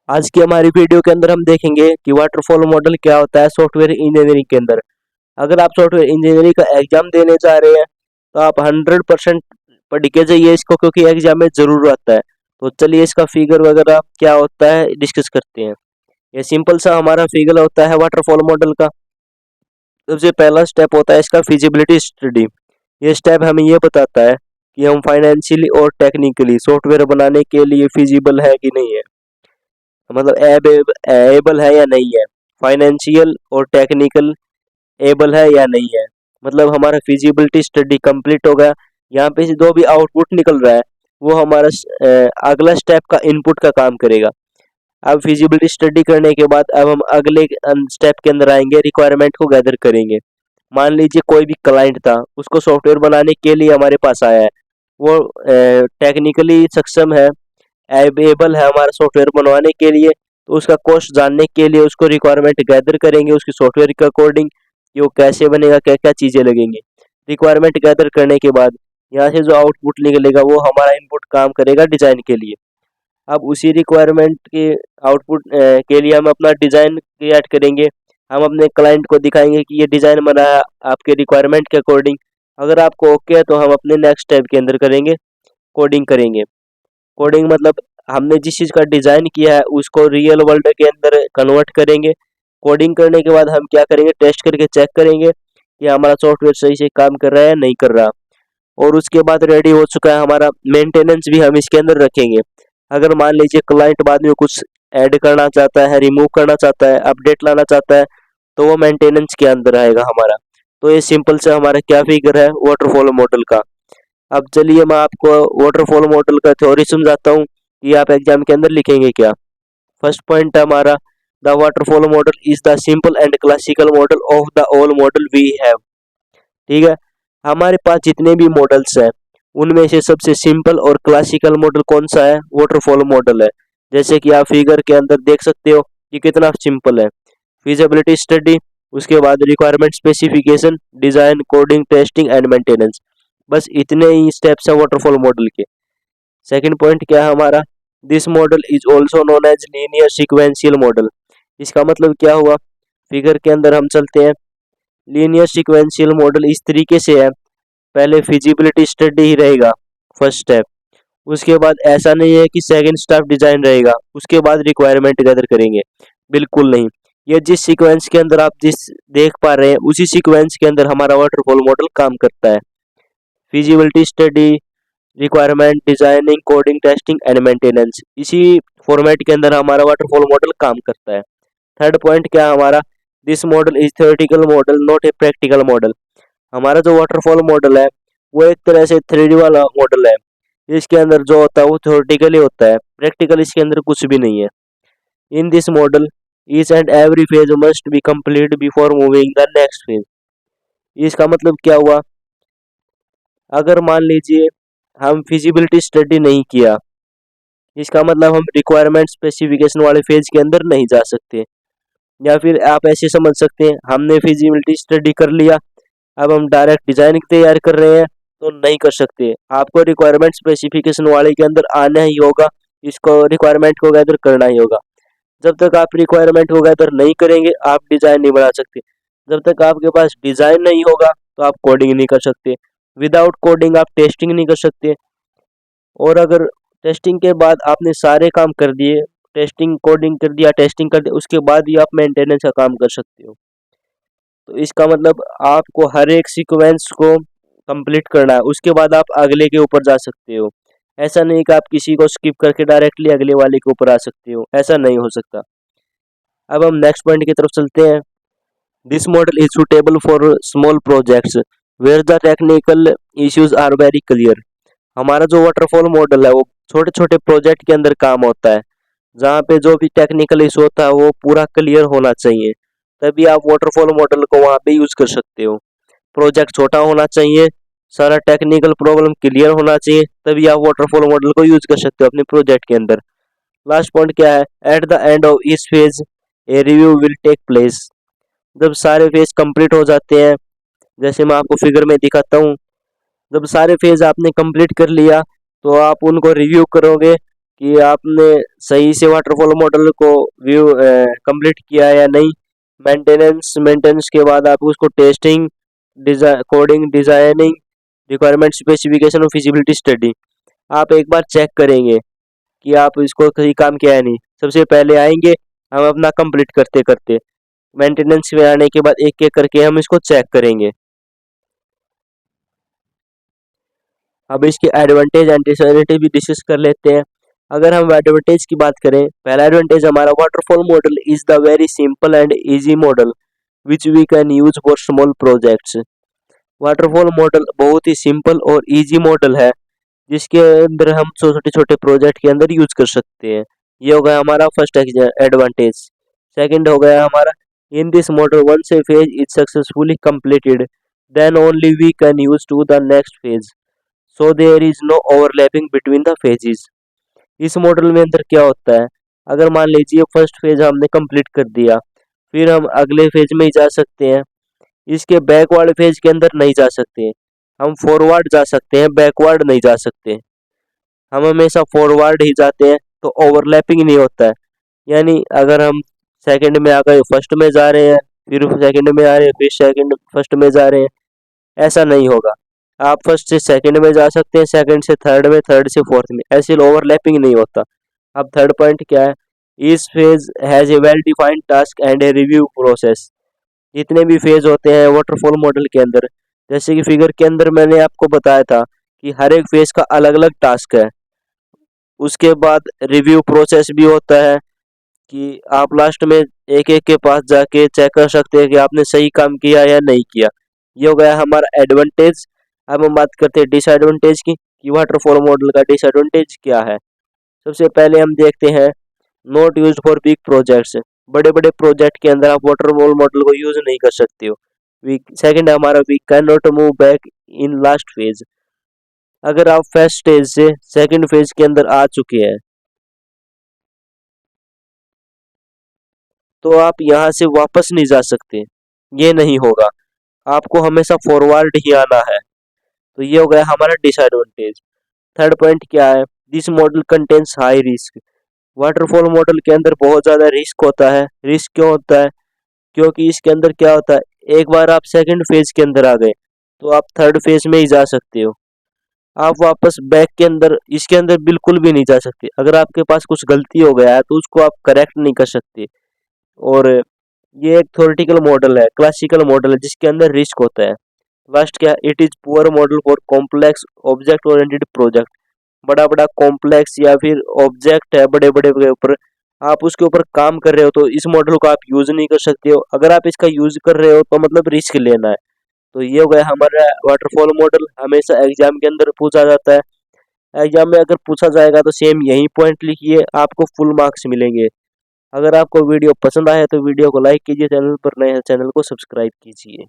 आज की हमारी वीडियो के अंदर हम देखेंगे कि वाटरफॉल मॉडल क्या होता है सॉफ्टवेयर इंजीनियरिंग के अंदर। अगर आप सॉफ्टवेयर इंजीनियरिंग का एग्जाम देने जा रहे हैं तो आप 100% पढ़ के जाइए इसको, क्योंकि एग्जाम में जरूर आता है। तो चलिए इसका फिगर वगैरह क्या होता है डिस्कस करते हैं। ये सिंपल सा हमारा फिगर होता है वाटरफॉल मॉडल का। सबसे पहला स्टेप होता है इसका फिजिबिलिटी स्टडी। ये स्टेप हमें ये बताता है कि हम फाइनेंशियली और टेक्निकली सॉफ्टवेयर बनाने के लिए फिजिबल है कि नहीं है, मतलब एबल है या नहीं है, फाइनेंशियल और टेक्निकल एबल है या नहीं है। मतलब हमारा फिजिबिलिटी स्टडी कंप्लीट हो गया। यहाँ पे से जो भी आउटपुट निकल रहा है वो हमारा अगला स्टेप का इनपुट का काम करेगा। अब फिजिबिलिटी स्टडी करने के बाद अब हम अगले स्टेप के अंदर आएंगे, रिक्वायरमेंट को गैदर करेंगे। मान लीजिए कोई भी क्लाइंट था, उसको सॉफ्टवेयर बनाने के लिए हमारे पास आया है, वो टेक्निकली सक्षम है, एबल है हमारा सॉफ्टवेयर बनवाने के लिए। तो उसका कॉस्ट जानने के लिए उसको रिक्वायरमेंट गैदर करेंगे उसकी सॉफ्टवेयर के अकॉर्डिंग कि वो कैसे बनेगा, क्या क्या चीज़ें लगेंगी। रिक्वायरमेंट गैदर करने के बाद यहाँ से जो आउटपुट निकलेगा वो हमारा इनपुट काम करेगा डिज़ाइन के लिए। अब उसी रिक्वायरमेंट के आउटपुट के लिए हम अपना डिज़ाइन क्रिएट करेंगे। हम अपने क्लाइंट को दिखाएंगे कि ये डिज़ाइन बना है आपके रिक्वायरमेंट के अकॉर्डिंग। अगर आपको ओके है तो हम अपने नेक्स्ट स्टेप के अंदर करेंगे, कोडिंग करेंगे। कोडिंग मतलब हमने जिस चीज़ का डिज़ाइन किया है उसको रियल वर्ल्ड के अंदर कन्वर्ट करेंगे। कोडिंग करने के बाद हम क्या करेंगे, टेस्ट करके चेक करेंगे कि हमारा सॉफ्टवेयर सही से काम कर रहा है या नहीं कर रहा। और उसके बाद रेडी हो चुका है हमारा, मेंटेनेंस भी हम इसके अंदर रखेंगे। अगर मान लीजिए क्लाइंट बाद में कुछ ऐड करना चाहता है, रिमूव करना चाहता है, अपडेट लाना चाहता है, तो वो मेंटेनेंस के अंदर आएगा हमारा। तो ये सिंपल से हमारा क्या फिगर है वाटरफॉल मॉडल का। अब चलिए मैं आपको वाटरफॉल मॉडल का थ्योरी समझाता हूँ कि आप एग्जाम के अंदर लिखेंगे क्या। फर्स्ट पॉइंट है हमारा, the waterfall model is the simple and classical model of the all model we have. ठीक है, हमारे पास जितने भी मॉडल्स हैं उनमें से सबसे सिंपल और क्लासिकल मॉडल कौन सा है, वाटरफॉल मॉडल है। जैसे कि आप फिगर के अंदर देख सकते हो कि कितना सिंपल है। फिजिबिलिटी स्टडी, उसके बाद requirement specification, design, coding, testing and maintenance. बस इतने ही स्टेप्स है वाटरफॉल मॉडल के। सेकंड पॉइंट क्या है हमारा, this model is also known as linear sequential model. इसका मतलब क्या हुआ, फिगर के अंदर हम चलते हैं। लीनियर सीक्वेंशियल मॉडल इस तरीके से है, पहले फिजिबिलिटी स्टडी ही रहेगा फर्स्ट स्टेप, उसके बाद ऐसा नहीं है कि सेकंड स्टेप डिजाइन रहेगा उसके बाद रिक्वायरमेंट गैदर करेंगे, बिल्कुल नहीं। ये जिस सीक्वेंस के अंदर आप जिस देख पा रहे हैं उसी सीक्वेंस के अंदर हमारा वाटरफॉल मॉडल काम करता है। Feasibility study, requirement, designing, coding, testing and maintenance, इसी फॉर्मेट के अंदर हमारा वाटरफॉल मॉडल काम करता है। थर्ड पॉइंट क्या है हमारा, this model is theoretical model not a practical model. हमारा जो वाटरफॉल मॉडल है वो एक तरह से 3D वाला मॉडल है। इसके अंदर जो होता है वो थ्योरेटिकली होता है, प्रैक्टिकल इसके अंदर कुछ भी नहीं है। इन this model each and every phase must be complete before moving the next phase. इसका मतलब क्या हुआ, अगर मान लीजिए हम फिजिबिलिटी स्टडी नहीं किया, इसका मतलब हम रिक्वायरमेंट स्पेसिफिकेशन वाले फेज के अंदर नहीं जा सकते। या फिर आप ऐसे समझ सकते हैं, हमने फिजिबिलिटी स्टडी कर लिया, अब हम डायरेक्ट डिजाइन तैयार कर रहे हैं तो नहीं कर सकते। आपको रिक्वायरमेंट स्पेसिफिकेशन वाले के अंदर आना ही होगा, इसको रिक्वायरमेंट को गैदर करना ही होगा। जब तक आप रिक्वायरमेंट को गैदर नहीं करेंगे आप डिजाइन नहीं बना सकते। जब तक आपके पास डिजाइन नहीं होगा तो आप कोडिंग नहीं कर सकते। विदाउट कोडिंग आप टेस्टिंग नहीं कर सकते। और अगर टेस्टिंग के बाद आपने सारे काम कर दिए, टेस्टिंग कोडिंग कर दिया, टेस्टिंग कर दिया, उसके बाद ही आप मेंटेनेंस का काम कर सकते हो। तो इसका मतलब आपको हर एक सीक्वेंस को कंप्लीट करना है, उसके बाद आप अगले के ऊपर जा सकते हो। ऐसा नहीं कि आप किसी को स्किप करके डायरेक्टली अगले वाले के ऊपर आ सकते हो, ऐसा नहीं हो सकता। अब हम नेक्स्ट पॉइंट की तरफ चलते हैं। This model is suitable for small projects where the technical issues are very clear. हमारा जो वाटरफॉल मॉडल है वो छोटे छोटे प्रोजेक्ट के अंदर काम होता है, जहाँ पे जो भी टेक्निकल इशू होता है वो पूरा क्लियर होना चाहिए, तभी आप वाटरफॉल मॉडल को वहाँ पे यूज कर सकते हो। प्रोजेक्ट छोटा होना चाहिए, सारा टेक्निकल प्रॉब्लम क्लियर होना चाहिए, तभी आप वाटरफॉल मॉडल को यूज कर सकते हो अपने प्रोजेक्ट के अंदर। लास्ट पॉइंट क्या है, at the end of each phase a review will take place. जब सारे फेज कंप्लीट हो जाते हैं, जैसे मैं आपको फिगर में दिखाता हूँ, जब सारे फेज आपने कंप्लीट कर लिया तो आप उनको रिव्यू करोगे कि आपने सही से वाटरफॉल मॉडल को व्यू कंप्लीट किया या नहीं। मेंटेनेंस के बाद आप उसको testing, coding, designing, requirement specification और फिजिबिलिटी स्टडी आप एक बार चेक करेंगे कि आप इसको सही काम किया है नहीं। सबसे पहले आएंगे हम अपना कंप्लीट करते करते, मेंटेनेंस में आने के बाद एक एक करके हम इसको चेक करेंगे। अब इसके एडवांटेज एंड डिसएडवांटेज भी डिस्कस कर लेते हैं। अगर हम एडवांटेज की बात करें, पहला एडवांटेज हमारा waterfall model is the very simple and easy model which we can use for small projects. Waterfall model बहुत ही सिंपल और इजी मॉडल है जिसके अंदर हम छोटे छोटे प्रोजेक्ट के अंदर यूज कर सकते हैं। ये हो गया हमारा फर्स्ट एडवांटेज। सेकंड हो गया हमारा, in this model once a phase is successfully completed then only we can use to the next phase, so there is no overlapping between the phases. इस मॉडल में अंदर क्या होता है, अगर मान लीजिए फर्स्ट फेज हमने कंप्लीट कर दिया, फिर हम अगले फेज में ही जा सकते हैं। इसके बैकवर्ड फेज के अंदर नहीं जा सकते, हम फॉरवर्ड जा सकते हैं, बैकवर्ड नहीं जा सकते। हम हमेशा फॉरवर्ड ही जाते हैं तो ओवरलैपिंग नहीं होता है। यानी अगर हम सेकंड में आ गए, फर्स्ट में जा रहे हैं, फिर सेकंड में आ रहे हैं, फिर सेकंड फर्स्ट में जा रहे हैं, ऐसा नहीं होगा। आप फर्स्ट से सेकंड में जा सकते हैं, सेकंड से थर्ड में, थर्ड से फोर्थ में, ऐसे ओवरलैपिंग नहीं होता। अब थर्ड पॉइंट क्या है, इस phase has a well defined task and a review process. जितने भी फेज होते हैं वाटरफॉल मॉडल के अंदर, जैसे कि फिगर के अंदर मैंने आपको बताया था कि हर एक फेज का अलग अलग टास्क है। उसके बाद रिव्यू प्रोसेस भी होता है कि आप लास्ट में एक एक के पास जाके चेक कर सकते हैं कि आपने सही काम किया या नहीं किया। ये हो गया हमारा एडवांटेज। अब हम बात करते हैं डिसएडवांटेज की कि वाटरफॉल मॉडल का डिसएडवांटेज क्या है। सबसे पहले हम देखते हैं, not used for big projects. बड़े बड़े प्रोजेक्ट के अंदर आप वाटरफॉल मॉडल को यूज नहीं कर सकते हो। सेकंड हमारा, we can not move back in last phase. अगर आप फर्स्ट स्टेज से सेकंड फेज के अंदर आ चुके हैं तो आप यहाँ से वापस नहीं जा सकते, ये नहीं होगा, आपको हमेशा फॉरवर्ड ही आना है। तो ये हो गया हमारा डिसएडवांटेज। थर्ड पॉइंट क्या है, this model contains high risk. Waterfall model के अंदर बहुत ज़्यादा रिस्क होता है। रिस्क क्यों होता है, क्योंकि इसके अंदर क्या होता है, एक बार आप सेकंड फेज के अंदर आ गए तो आप थर्ड फेज में ही जा सकते हो। आप वापस बैक के अंदर, इसके अंदर बिल्कुल भी नहीं जा सकते। अगर आपके पास कुछ गलती हो गया है तो उसको आप करेक्ट नहीं कर सकते। और ये एक थ्योरेटिकल मॉडल है, क्लासिकल मॉडल है जिसके अंदर रिस्क होता है। लास्ट क्या, it is poor model for complex object oriented project. बड़ा बड़ा कॉम्प्लेक्स या फिर ऑब्जेक्ट है बड़े बड़े के ऊपर, आप उसके ऊपर काम कर रहे हो तो इस मॉडल को आप यूज नहीं कर सकते हो। अगर आप इसका यूज कर रहे हो तो मतलब रिस्क लेना है। तो ये हो गया हमारा वाटरफॉल मॉडल, हमेशा एग्जाम के अंदर पूछा जाता है। एग्जाम में अगर पूछा जाएगा तो सेम यही पॉइंट लिखिए, आपको फुल मार्क्स मिलेंगे। अगर आपको वीडियो पसंद आए तो वीडियो को लाइक कीजिए, चैनल पर नए हैं चैनल को सब्सक्राइब कीजिए।